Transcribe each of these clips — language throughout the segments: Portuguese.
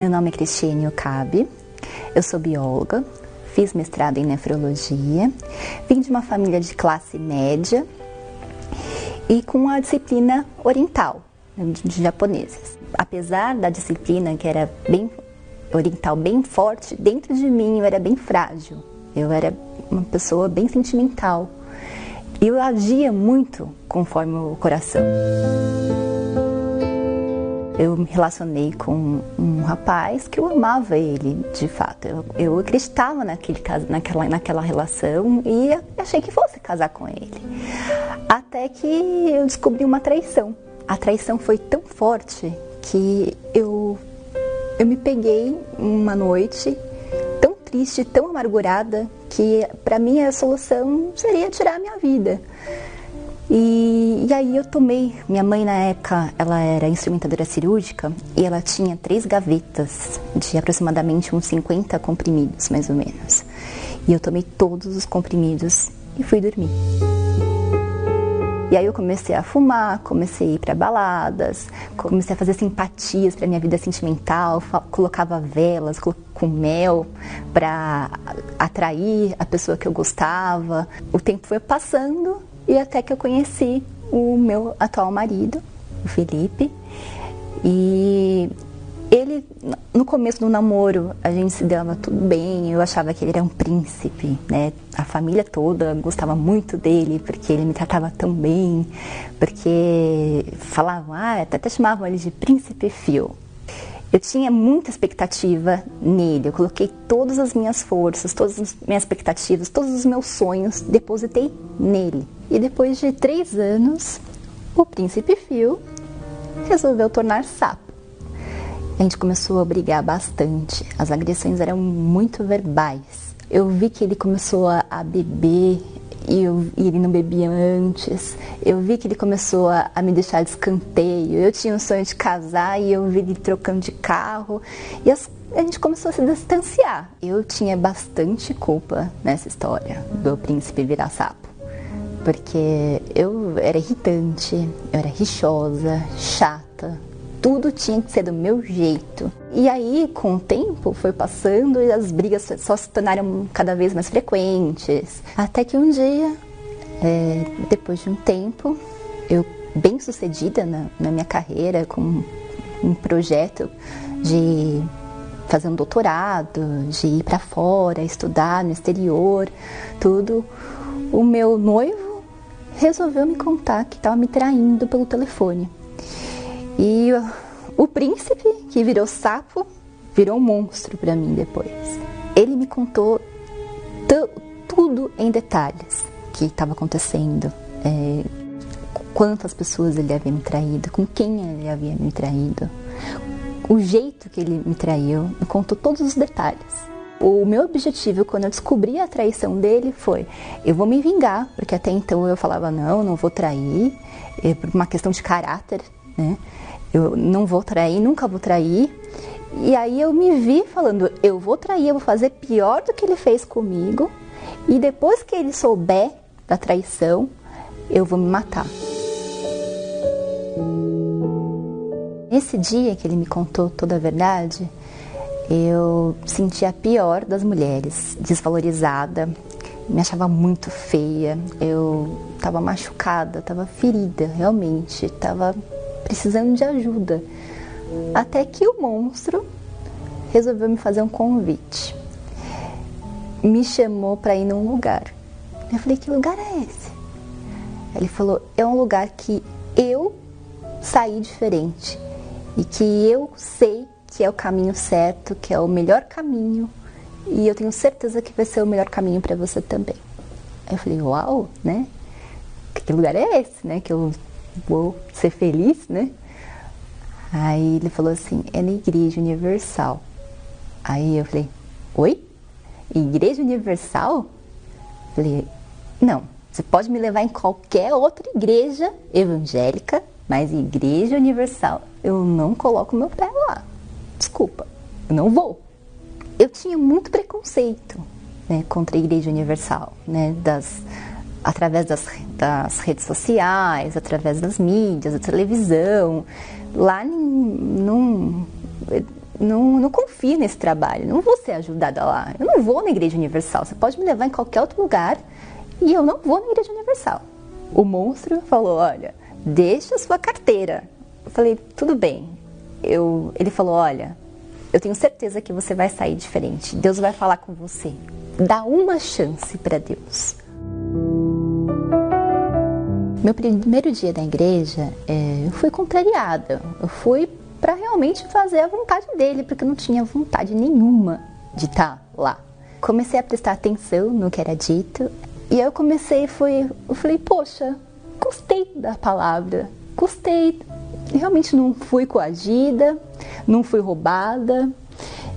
Meu nome é Cristiane Okabe, eu sou bióloga, fiz mestrado em nefrologia, vim de uma família de classe média e com a disciplina oriental, de japoneses. Apesar da disciplina que era bem oriental, bem forte, dentro de mim eu era bem frágil, eu era uma pessoa bem sentimental e eu agia muito conforme o coração. Eu me relacionei com um rapaz que eu amava ele, de fato. Eu acreditava naquela relação e achei que fosse casar com ele. Até que eu descobri uma traição. A traição foi tão forte que eu me peguei uma noite tão triste, tão amargurada, que para mim a solução seria tirar a minha vida. E aí eu tomei, minha mãe na época, ela era instrumentadora cirúrgica e ela tinha 3 gavetas de aproximadamente uns 50 comprimidos, mais ou menos. E eu tomei todos os comprimidos e fui dormir. E aí eu comecei a fumar, comecei a ir para baladas, comecei a fazer simpatias para minha vida sentimental, colocava velas com mel para atrair a pessoa que eu gostava. O tempo foi passando e até que eu conheci o meu atual marido, o Felipe, e ele, no começo do namoro, a gente se dava tudo bem, eu achava que ele era um príncipe, né? A família toda gostava muito dele, porque ele me tratava tão bem, porque falavam, até chamavam ele de Príncipe Phil. Eu tinha muita expectativa nele, eu coloquei todas as minhas forças, todas as minhas expectativas, todos os meus sonhos, depositei nele. E depois de 3 anos, o Príncipe Phil resolveu tornar sapo. A gente começou a brigar bastante, as agressões eram muito verbais. Eu vi que ele começou a beber e ele não bebia antes. Eu vi que ele começou a me deixar de escanteio. Eu tinha um sonho de casar e eu vi ele trocando de carro. E a gente começou a se distanciar. Eu tinha bastante culpa nessa história do príncipe virar sapo. Porque eu era irritante, eu era rixosa, chata. Tudo tinha que ser do meu jeito. E aí, com o tempo, foi passando e as brigas só se tornaram cada vez mais frequentes. Até que um dia, depois de um tempo, eu, bem sucedida na minha carreira, com um projeto de fazer um doutorado, de ir para fora, estudar no exterior, tudo, o meu noivo resolveu me contar que estava me traindo pelo telefone. E o príncipe, que virou sapo, virou um monstro para mim depois. Ele me contou tudo em detalhes que estava acontecendo, quantas pessoas ele havia me traído, com quem ele havia me traído, o jeito que ele me traiu, me contou todos os detalhes. O meu objetivo, quando eu descobri a traição dele, foi: eu vou me vingar, porque até então eu falava, não vou trair, por uma questão de caráter, né? Eu não vou trair, nunca vou trair. E aí eu me vi falando, eu vou trair, eu vou fazer pior do que ele fez comigo. E depois que ele souber da traição, eu vou me matar. Nesse dia que ele me contou toda a verdade, eu senti a pior das mulheres, desvalorizada, me achava muito feia, eu estava machucada, estava ferida, realmente, estava precisando de ajuda. Até que o monstro resolveu me fazer um convite. Me chamou para ir num lugar. Eu falei, que lugar é esse? Ele falou, é um lugar que eu saí diferente e que eu sei que é o caminho certo, que é o melhor caminho, e eu tenho certeza que vai ser o melhor caminho para você também. Aí eu falei, uau, né? Que lugar é esse, né? Que eu vou ser feliz, né? Aí ele falou assim, é na Igreja Universal. Aí eu falei, oi? Igreja Universal? Falei, não, você pode me levar em qualquer outra igreja evangélica, mas Igreja Universal, eu não coloco meu pé lá. Desculpa, eu não vou. Eu tinha muito preconceito, né, contra a Igreja Universal, né, através das redes sociais, através das mídias, da televisão. Lá não confio nesse trabalho, não vou ser ajudada lá, eu não vou na Igreja Universal, você pode me levar em qualquer outro lugar e eu não vou na Igreja Universal. O monstro falou, olha, deixa a sua carteira. Eu falei, tudo bem. Ele falou, olha, eu tenho certeza que você vai sair diferente, Deus vai falar com você, dá uma chance para Deus. Meu primeiro dia na igreja, eu fui contrariada, eu fui para realmente fazer a vontade dele, porque eu não tinha vontade nenhuma de estar lá. Comecei a prestar atenção no que era dito, e aí eu falei, poxa, gostei da palavra, gostei, realmente não fui coagida, não fui roubada,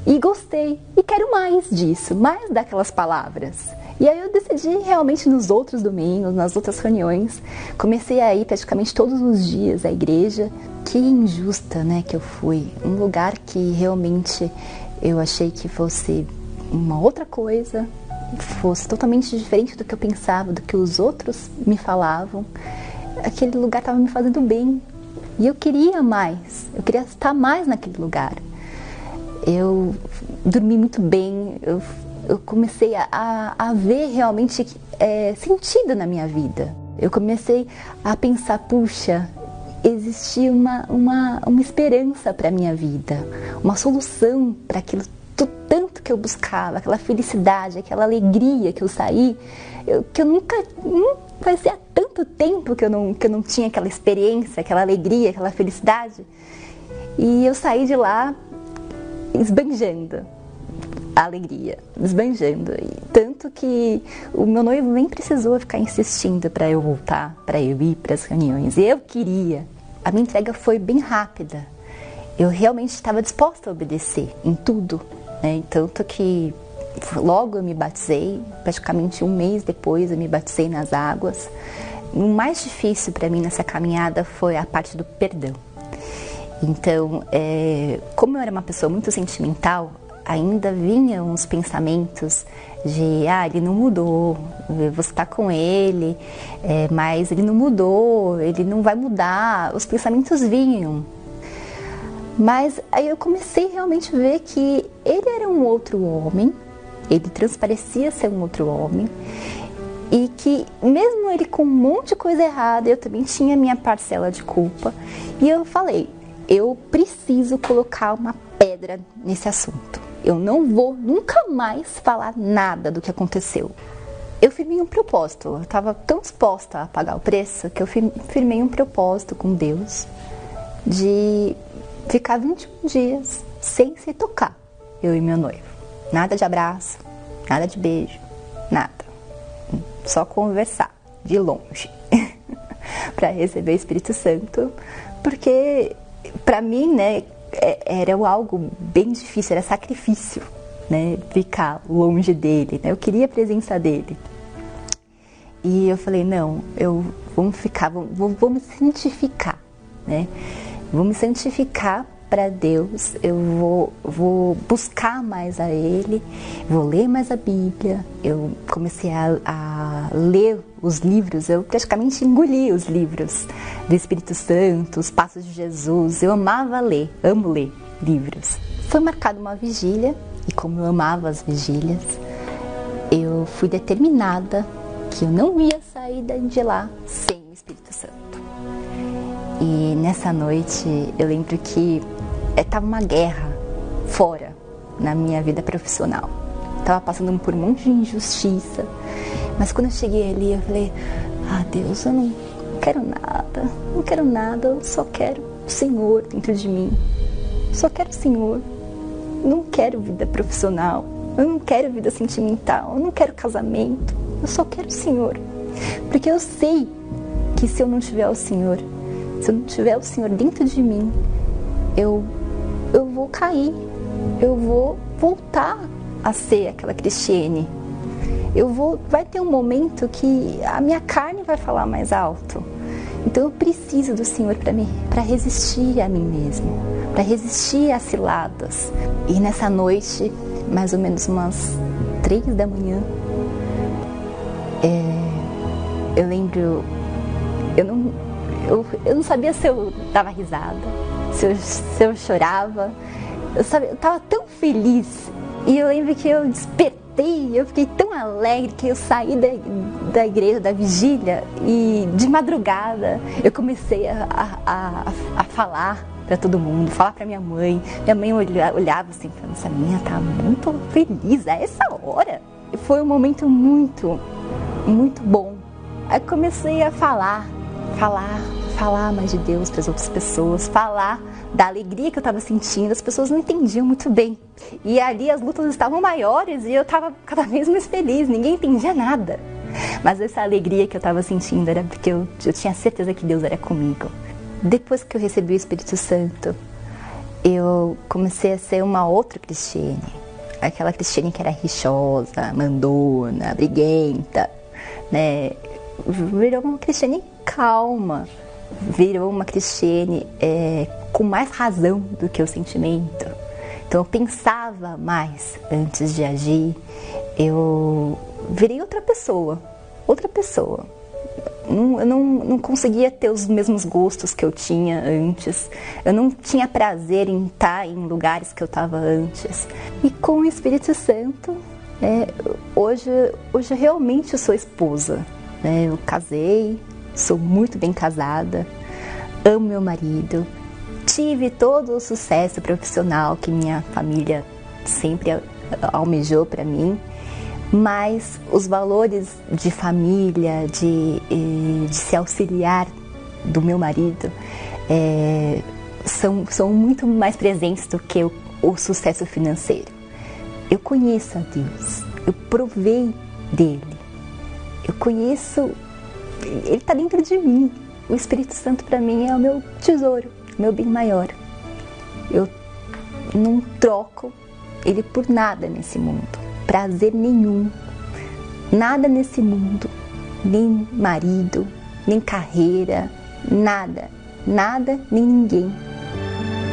e gostei, e quero mais disso, mais daquelas palavras. E aí eu decidi realmente nos outros domingos, nas outras reuniões, comecei a ir praticamente todos os dias à igreja. Que injusta, né, que eu fui. Um lugar que realmente eu achei que fosse uma outra coisa, fosse totalmente diferente do que eu pensava, do que os outros me falavam. Aquele lugar estava me fazendo bem. E eu queria mais, eu queria estar mais naquele lugar. Eu dormi muito bem, eu comecei a ver realmente sentido na minha vida. Eu comecei a pensar, puxa, existia uma esperança para a minha vida, uma solução para aquilo tanto que eu buscava, aquela felicidade, aquela alegria que eu saí, que eu nunca, fazia tanto tempo que eu não tinha aquela experiência, aquela alegria, aquela felicidade. E eu saí de lá esbanjando a alegria, esbanjando. Tanto que o meu noivo nem precisou ficar insistindo para eu voltar, para eu ir para as reuniões. Eu queria. A minha entrega foi bem rápida. Eu realmente estava disposta a obedecer em tudo, né? Tanto que logo eu me batizei, praticamente um mês depois eu me batizei nas águas. O mais difícil para mim nessa caminhada foi a parte do perdão. Então, como eu era uma pessoa muito sentimental, ainda vinham uns pensamentos de, ele não mudou, você está com ele, mas ele não mudou, ele não vai mudar, os pensamentos vinham. Mas aí eu comecei realmente a ver que ele era um outro homem, ele transparecia ser um outro homem, e que mesmo ele com um monte de coisa errada, eu também tinha minha parcela de culpa, e eu falei, eu preciso colocar uma pedra nesse assunto. Eu não vou nunca mais falar nada do que aconteceu. Eu firmei um propósito. Eu estava tão disposta a pagar o preço que eu firmei um propósito com Deus de ficar 21 dias sem se tocar, eu e meu noivo. Nada de abraço, nada de beijo, nada. Só conversar de longe para receber o Espírito Santo, porque para mim, né, era algo bem difícil, era sacrifício, né, ficar longe dele, né, eu queria a presença dele. E eu falei, não, vou me santificar, né, vou me santificar para Deus, eu vou buscar mais a Ele, vou ler mais a Bíblia. Eu comecei a ler os livros, eu praticamente engoli os livros do Espírito Santo, os Passos de Jesus. Eu amava ler, amo ler livros. Foi marcada uma vigília, e como eu amava as vigílias, eu fui determinada que eu não ia sair de lá sem o Espírito Santo. E nessa noite eu lembro que estava uma guerra fora na minha vida profissional. Estava passando por um monte de injustiça. Mas quando eu cheguei ali, eu falei, Deus, eu não quero nada, eu só quero o Senhor dentro de mim. Só quero o Senhor. Eu não quero vida profissional, eu não quero vida sentimental, eu não quero casamento, eu só quero o Senhor. Porque eu sei que se eu não tiver o Senhor, se eu não tiver o Senhor dentro de mim, eu vou cair, eu vou voltar a ser aquela Cristiane. Vai ter um momento que a minha carne vai falar mais alto. Então eu preciso do Senhor para resistir a mim mesmo, para resistir às ciladas. E nessa noite, mais ou menos umas 3 da manhã, eu lembro, eu não sabia se eu dava risada, se eu chorava. eu tava tão feliz. E eu lembro que eu despertei, eu fiquei tão alegre que eu saí da igreja, da vigília, e de madrugada eu comecei a falar para todo mundo, falar para minha mãe. Minha mãe olhava assim, falando, essa menina tá muito feliz a essa hora. E foi um momento muito, muito bom. Aí comecei a falar mais de Deus para as outras pessoas, falar da alegria que eu estava sentindo. As pessoas não entendiam muito bem. E ali as lutas estavam maiores e eu estava cada vez mais feliz, ninguém entendia nada. Mas essa alegria que eu estava sentindo era porque eu tinha certeza que Deus era comigo. Depois que eu recebi o Espírito Santo, eu comecei a ser uma outra Cristiane. Aquela Cristiane que era rixosa, mandona, briguenta, né? Virou uma Cristiane calma, virou uma Cristiane com mais razão do que o sentimento. Então eu pensava mais antes de agir, eu virei outra pessoa. Eu não conseguia ter os mesmos gostos que eu tinha antes, eu não tinha prazer em estar em lugares que eu estava antes. E com o Espírito Santo, hoje realmente eu sou esposa. Eu casei, sou muito bem casada, amo meu marido, tive todo o sucesso profissional que minha família sempre almejou para mim, mas os valores de família, de se auxiliar do meu marido são muito mais presentes do que o sucesso financeiro. Eu conheço a Deus, eu provei dele. Eu conheço, ele está dentro de mim. O Espírito Santo para mim é o meu tesouro, meu bem maior. Eu não troco ele por nada nesse mundo, prazer nenhum. Nada nesse mundo, nem marido, nem carreira, nada, nem ninguém.